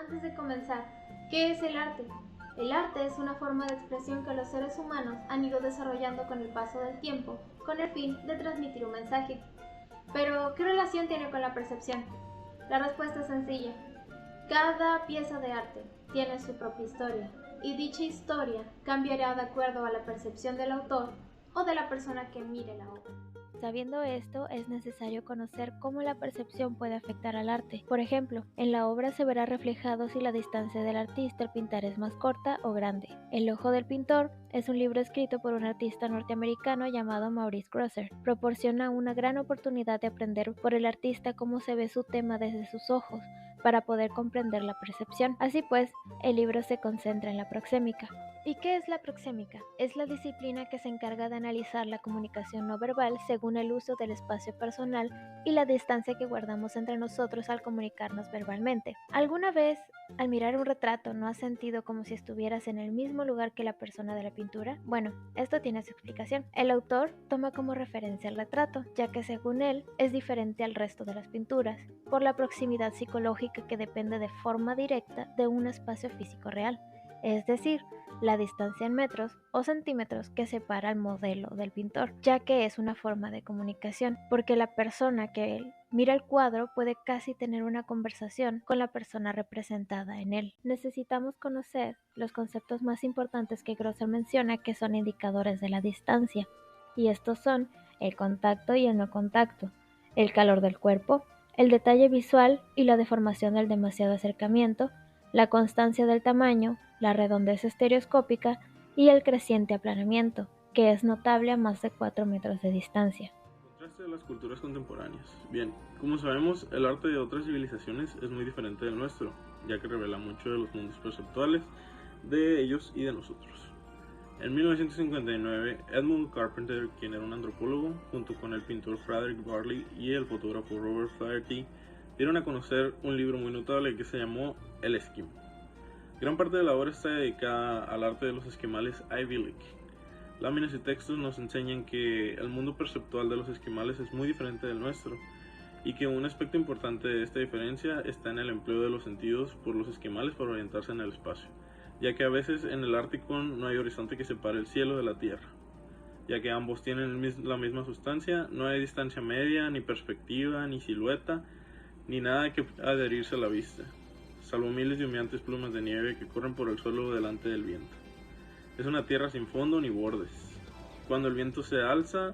Antes de comenzar, ¿qué es el arte? El arte es una forma de expresión que los seres humanos han ido desarrollando con el paso del tiempo, con el fin de transmitir un mensaje. Pero, ¿qué relación tiene con la percepción? La respuesta es sencilla. Cada pieza de arte tiene su propia historia, y dicha historia cambiará de acuerdo a la percepción del autor o de la persona que mire la obra. Sabiendo esto, es necesario conocer cómo la percepción puede afectar al arte. Por ejemplo, en la obra se verá reflejado si la distancia del artista al pintar es más corta o grande. El ojo del pintor es un libro escrito por un artista norteamericano llamado Maurice Grosser. Proporciona una gran oportunidad de aprender por el artista cómo se ve su tema desde sus ojos, para poder comprender la percepción. Así pues, el libro se concentra en la proxémica. ¿Y qué es la proxémica? Es la disciplina que se encarga de analizar la comunicación no verbal según el uso del espacio personal y la distancia que guardamos entre nosotros al comunicarnos verbalmente. ¿Alguna vez, al mirar un retrato, no has sentido como si estuvieras en el mismo lugar que la persona de la pintura? Bueno, esto tiene su explicación. El autor toma como referencia el retrato, ya que según él es diferente al resto de las pinturas, por la proximidad psicológica que depende de forma directa de un espacio físico real, es decir, la distancia en metros o centímetros que separa al modelo del pintor, ya que es una forma de comunicación, porque la persona que mira el cuadro puede casi tener una conversación con la persona representada en él. Necesitamos conocer los conceptos más importantes que Grosser menciona, que son indicadores de la distancia, y estos son el contacto y el no contacto, el calor del cuerpo, el detalle visual y la deformación del demasiado acercamiento, la constancia del tamaño, la redondez estereoscópica y el creciente aplanamiento, que es notable a más de 4 metros de distancia. Contraste de las culturas contemporáneas. Bien, como sabemos, el arte de otras civilizaciones es muy diferente del nuestro, ya que revela mucho de los mundos perceptuales de ellos y de nosotros. En 1959, Edmund Carpenter, quien era un antropólogo, junto con el pintor Frederick Barley y el fotógrafo Robert Flaherty, dieron a conocer un libro muy notable que se llamó El Esquimo. Gran parte de la obra está dedicada al arte de los esquimales Ivy League. Láminas y textos nos enseñan que el mundo perceptual de los esquimales es muy diferente del nuestro, y que un aspecto importante de esta diferencia está en el empleo de los sentidos por los esquimales para orientarse en el espacio, ya que a veces en el Ártico no hay horizonte que separe el cielo de la tierra. Ya que ambos tienen la misma sustancia, no hay distancia media, ni perspectiva, ni silueta, ni nada que adherirse a la vista, salvo miles de humeantes plumas de nieve que corren por el suelo delante del viento. Es una tierra sin fondo ni bordes. Cuando el viento se alza,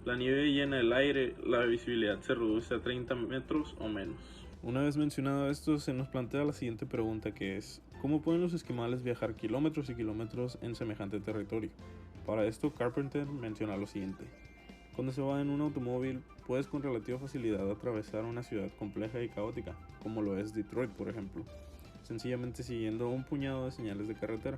la nieve llena el aire, la visibilidad se reduce a 30 metros o menos. Una vez mencionado esto, se nos plantea la siguiente pregunta, que es: ¿cómo pueden los esquimales viajar kilómetros y kilómetros en semejante territorio? Para esto, Carpenter menciona lo siguiente: cuando se va en un automóvil, puedes con relativa facilidad atravesar una ciudad compleja y caótica, como lo es Detroit, por ejemplo, sencillamente siguiendo un puñado de señales de carretera.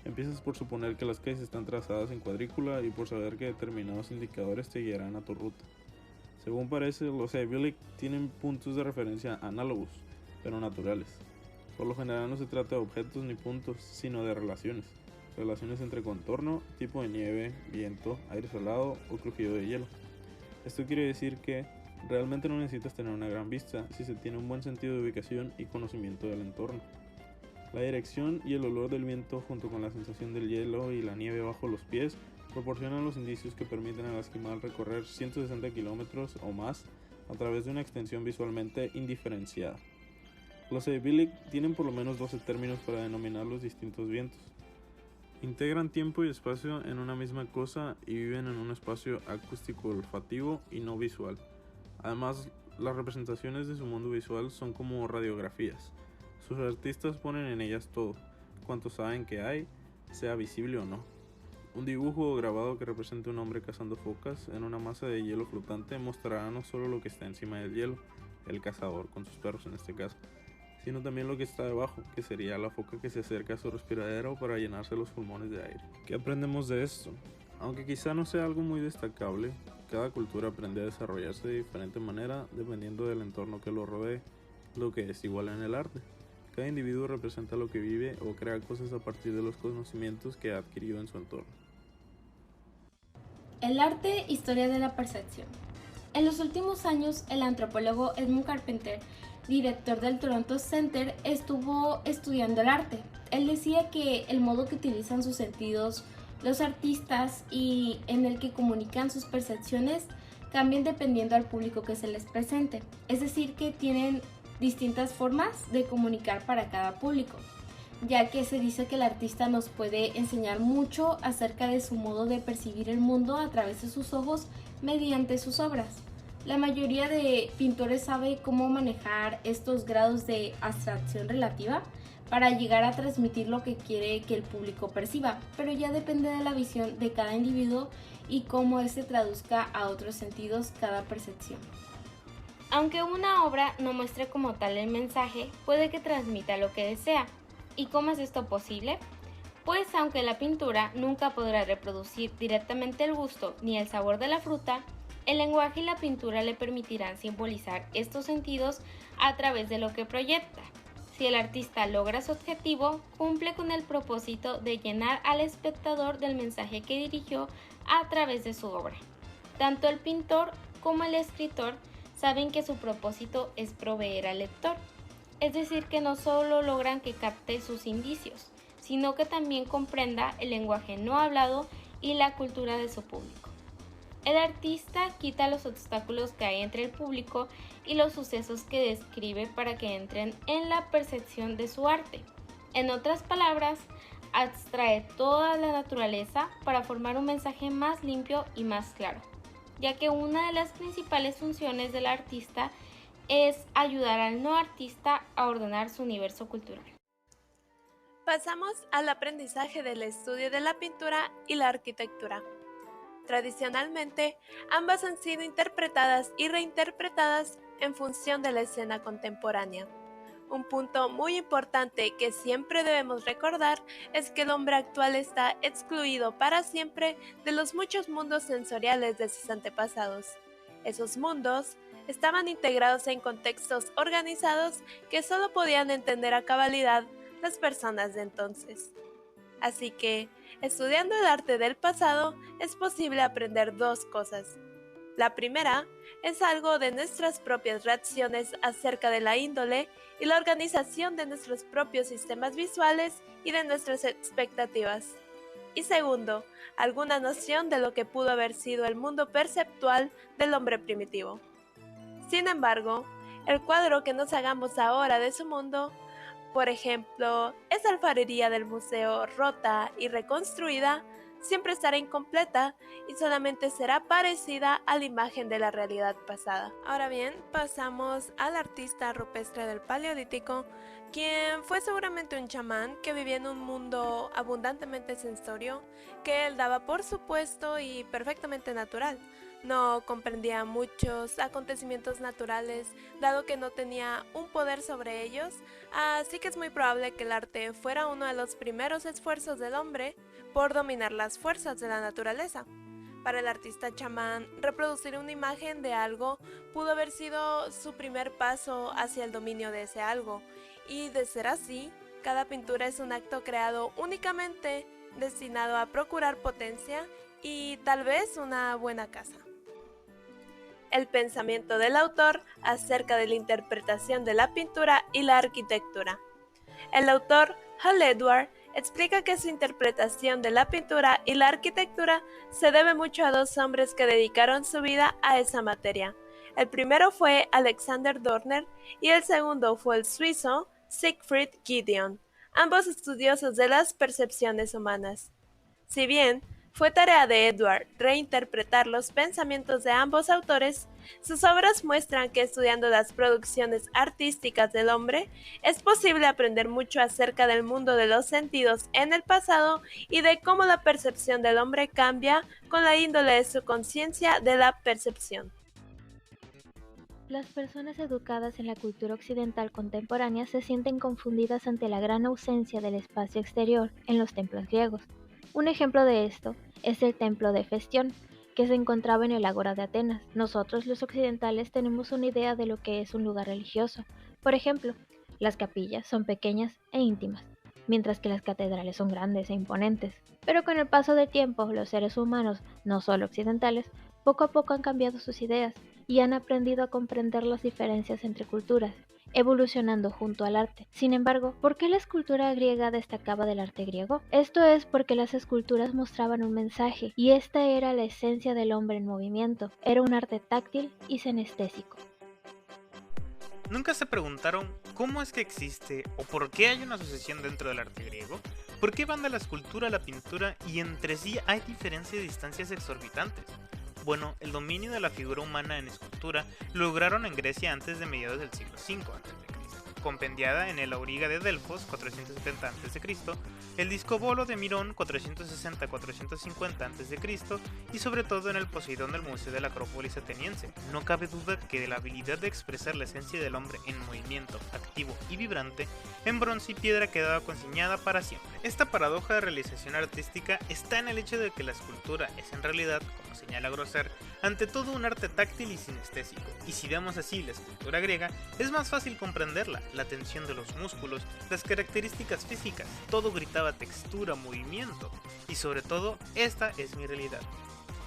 Empiezas por suponer que las calles están trazadas en cuadrícula y por saber que determinados indicadores te guiarán a tu ruta. Según parece, los Ivy League tienen puntos de referencia análogos, pero naturales. Por lo general no se trata de objetos ni puntos, sino de relaciones. Relaciones entre contorno, tipo de nieve, viento, aire salado o crujido de hielo. Esto quiere decir que realmente no necesitas tener una gran vista si se tiene un buen sentido de ubicación y conocimiento del entorno. La dirección y el olor del viento, junto con la sensación del hielo y la nieve bajo los pies, proporcionan los indicios que permiten al esquimal recorrer 160 kilómetros o más a través de una extensión visualmente indiferenciada. Los Ivy League tienen por lo menos 12 términos para denominar los distintos vientos. Integran tiempo y espacio en una misma cosa y viven en un espacio acústico olfativo y no visual. Además, las representaciones de su mundo visual son como radiografías. Sus artistas ponen en ellas todo, cuanto saben que hay, sea visible o no. Un dibujo o grabado que represente un hombre cazando focas en una masa de hielo flotante mostrará no solo lo que está encima del hielo, el cazador con sus perros en este caso, sino también lo que está debajo, que sería la foca que se acerca a su respiradero para llenarse los pulmones de aire. ¿Qué aprendemos de esto? Aunque quizá no sea algo muy destacable, cada cultura aprende a desarrollarse de diferente manera dependiendo del entorno que lo rodee, lo que es igual en el arte. Cada individuo representa lo que vive o crea cosas a partir de los conocimientos que ha adquirido en su entorno. El arte, historia de la percepción. En los últimos años, el antropólogo Edmund Carpenter director del Toronto Center, estuvo estudiando el arte. Él decía que el modo que utilizan sus sentidos los artistas y en el que comunican sus percepciones cambian dependiendo al público que se les presente. Es decir, que tienen distintas formas de comunicar para cada público, ya que se dice que el artista nos puede enseñar mucho acerca de su modo de percibir el mundo a través de sus ojos mediante sus obras. La mayoría de pintores sabe cómo manejar estos grados de abstracción relativa para llegar a transmitir lo que quiere que el público perciba, pero ya depende de la visión de cada individuo y cómo éste traduzca a otros sentidos cada percepción. Aunque una obra no muestre como tal el mensaje, puede que transmita lo que desea. ¿Y cómo es esto posible? Pues aunque la pintura nunca podrá reproducir directamente el gusto ni el sabor de la fruta, el lenguaje y la pintura le permitirán simbolizar estos sentidos a través de lo que proyecta. Si el artista logra su objetivo, cumple con el propósito de llenar al espectador del mensaje que dirigió a través de su obra. Tanto el pintor como el escritor saben que su propósito es proveer al lector, es decir, que no solo logran que capte sus indicios, sino que también comprenda el lenguaje no hablado y la cultura de su público. El artista quita los obstáculos que hay entre el público y los sucesos que describe para que entren en la percepción de su arte. En otras palabras, abstrae toda la naturaleza para formar un mensaje más limpio y más claro, ya que una de las principales funciones del artista es ayudar al no artista a ordenar su universo cultural. Pasamos al aprendizaje del estudio de la pintura y la arquitectura. Tradicionalmente, ambas han sido interpretadas y reinterpretadas en función de la escena contemporánea. Un punto muy importante que siempre debemos recordar es que el hombre actual está excluido para siempre de los muchos mundos sensoriales de sus antepasados. Esos mundos estaban integrados en contextos organizados que solo podían entender a cabalidad las personas de entonces. Así que, estudiando el arte del pasado, es posible aprender dos cosas. La primera es algo de nuestras propias reacciones acerca de la índole y la organización de nuestros propios sistemas visuales y de nuestras expectativas. Y segundo, alguna noción de lo que pudo haber sido el mundo perceptual del hombre primitivo. Sin embargo, el cuadro que nos hagamos ahora de su mundo, por ejemplo, esa alfarería del museo rota y reconstruida, siempre estará incompleta y solamente será parecida a la imagen de la realidad pasada. Ahora bien, pasamos al artista rupestre del Paleolítico, quien fue seguramente un chamán que vivía en un mundo abundantemente sensorio, que él daba por supuesto y perfectamente natural. No comprendía muchos acontecimientos naturales, dado que no tenía un poder sobre ellos, así que es muy probable que el arte fuera uno de los primeros esfuerzos del hombre por dominar las fuerzas de la naturaleza. Para el artista chamán, reproducir una imagen de algo pudo haber sido su primer paso hacia el dominio de ese algo, y de ser así, cada pintura es un acto creado únicamente destinado a procurar potencia y tal vez una buena casa. El pensamiento del autor acerca de la interpretación de la pintura y la arquitectura. El autor, Hal Edward, explica que su interpretación de la pintura y la arquitectura se debe mucho a dos hombres que dedicaron su vida a esa materia. El primero fue Alexander Dorner y el segundo fue el suizo Siegfried Giedion, ambos estudiosos de las percepciones humanas. Si bien fue tarea de Edward reinterpretar los pensamientos de ambos autores, sus obras muestran que estudiando las producciones artísticas del hombre, es posible aprender mucho acerca del mundo de los sentidos en el pasado y de cómo la percepción del hombre cambia con la índole de su conciencia de la percepción. Las personas educadas en la cultura occidental contemporánea se sienten confundidas ante la gran ausencia del espacio exterior en los templos griegos. Un ejemplo de esto es el templo de Hefestión, que se encontraba en el Ágora de Atenas. Nosotros los occidentales tenemos una idea de lo que es un lugar religioso. Por ejemplo, las capillas son pequeñas e íntimas, mientras que las catedrales son grandes e imponentes. Pero con el paso del tiempo, los seres humanos, no solo occidentales, poco a poco han cambiado sus ideas y han aprendido a comprender las diferencias entre culturas, evolucionando junto al arte. Sin embargo, ¿por qué la escultura griega destacaba del arte griego? Esto es porque las esculturas mostraban un mensaje, y esta era la esencia del hombre en movimiento. Era un arte táctil y senestésico. ¿Nunca se preguntaron cómo es que existe o por qué hay una asociación dentro del arte griego? ¿Por qué van de la escultura a la pintura y entre sí hay diferencias y distancias exorbitantes? Bueno, el dominio de la figura humana en escultura lo lograron en Grecia antes de mediados del siglo V a.C., compendiada en el Auriga de Delfos 470 a.C., el Discobolo de Mirón 460-450 a.C. y sobre todo en el Poseidón del Museo de la Acrópolis ateniense. No cabe duda que de la habilidad de expresar la esencia del hombre en movimiento, activo y vibrante, en bronce y piedra quedaba consignada para siempre. Esta paradoja de realización artística está en el hecho de que la escultura es en realidad, como señala Grosser, ante todo un arte táctil y sinestésico, y si vemos así la escultura griega, es más fácil comprenderla. La tensión de los músculos, las características físicas, todo gritaba textura, movimiento, y sobre todo, esta es mi realidad.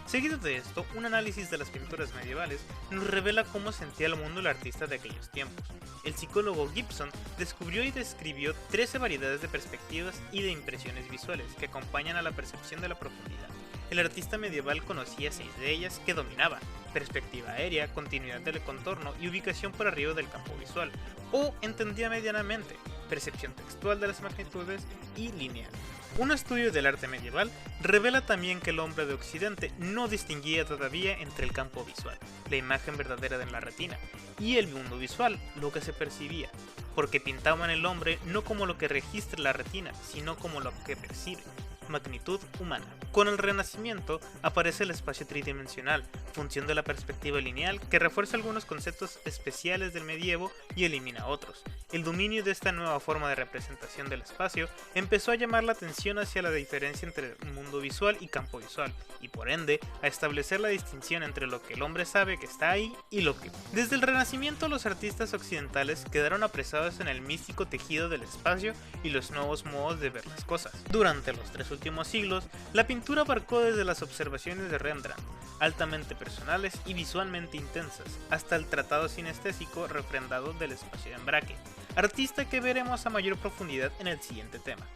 Seguido de esto, un análisis de las pinturas medievales nos revela cómo sentía el mundo el artista de aquellos tiempos. El psicólogo Gibson descubrió y describió 13 variedades de perspectivas y de impresiones visuales que acompañan a la percepción de la profundidad. El artista medieval conocía 6 de ellas que dominaba: perspectiva aérea, continuidad del contorno y ubicación por arriba del campo visual, o entendía medianamente, percepción textual de las magnitudes y lineal. Un estudio del arte medieval revela también que el hombre de Occidente no distinguía todavía entre el campo visual, la imagen verdadera de la retina, y el mundo visual, lo que se percibía, porque pintaban el hombre no como lo que registra la retina, sino como lo que percibe. Magnitud humana. Con el Renacimiento aparece el espacio tridimensional, función de la perspectiva lineal que refuerza algunos conceptos especiales del medievo y elimina otros. El dominio de esta nueva forma de representación del espacio empezó a llamar la atención hacia la diferencia entre mundo visual y campo visual, y por ende a establecer la distinción entre lo que el hombre sabe que está ahí y lo que no. Desde el Renacimiento los artistas occidentales quedaron apresados en el místico tejido del espacio y los nuevos modos de ver las cosas. Durante los 3 últimos siglos, la pintura abarcó desde las observaciones de Rembrandt, altamente personales y visualmente intensas, hasta el tratado sinestésico refrendado del espacio de Braque, artista que veremos a mayor profundidad en el siguiente tema.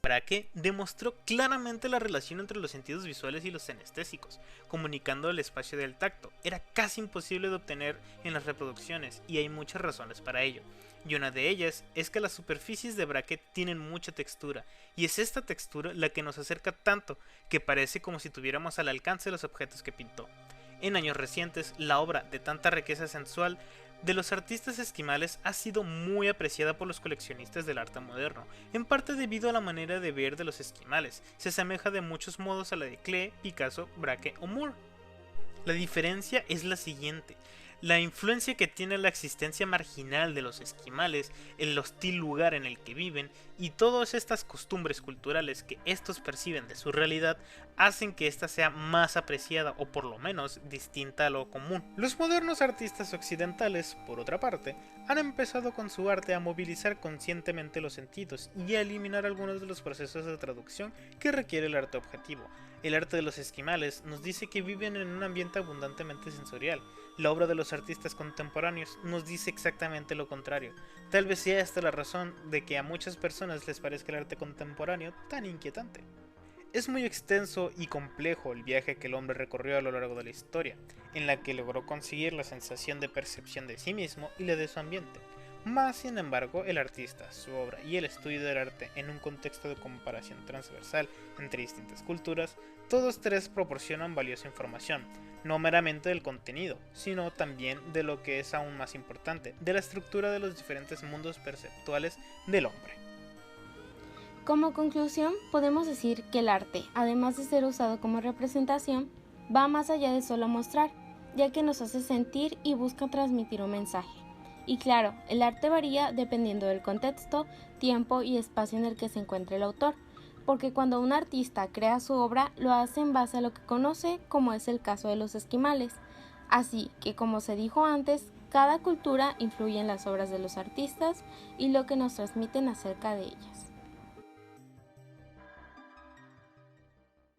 Braque demostró claramente la relación entre los sentidos visuales y los senestésicos, comunicando el espacio del tacto. Era casi imposible de obtener en las reproducciones, y hay muchas razones para ello. Y una de ellas es que las superficies de Braque tienen mucha textura, y es esta textura la que nos acerca tanto que parece como si tuviéramos al alcance los objetos que pintó. En años recientes, la obra de tanta riqueza sensual de los artistas esquimales ha sido muy apreciada por los coleccionistas del arte moderno, en parte debido a la manera de ver de los esquimales. Se asemeja de muchos modos a la de Klee, Picasso, Braque o Moore. La diferencia es la siguiente: la influencia que tiene la existencia marginal de los esquimales, el hostil lugar en el que viven y todas estas costumbres culturales que estos perciben de su realidad hacen que ésta sea más apreciada o por lo menos distinta a lo común. Los modernos artistas occidentales, por otra parte, han empezado con su arte a movilizar conscientemente los sentidos y a eliminar algunos de los procesos de traducción que requiere el arte objetivo. El arte de los esquimales nos dice que viven en un ambiente abundantemente sensorial. La obra de los artistas contemporáneos nos dice exactamente lo contrario. Tal vez sea esta la razón de que a muchas personas les parezca el arte contemporáneo tan inquietante. Es muy extenso y complejo el viaje que el hombre recorrió a lo largo de la historia, en la que logró conseguir la sensación de percepción de sí mismo y la de su ambiente. Más sin embargo, el artista, su obra y el estudio del arte en un contexto de comparación transversal entre distintas culturas, todos tres proporcionan valiosa información, no meramente del contenido, sino también de lo que es aún más importante, de la estructura de los diferentes mundos perceptuales del hombre. Como conclusión, podemos decir que el arte, además de ser usado como representación, va más allá de solo mostrar, ya que nos hace sentir y busca transmitir un mensaje. Y claro, el arte varía dependiendo del contexto, tiempo y espacio en el que se encuentre el autor, porque cuando un artista crea su obra, lo hace en base a lo que conoce, como es el caso de los esquimales. Así que, como se dijo antes, cada cultura influye en las obras de los artistas y lo que nos transmiten acerca de ellas.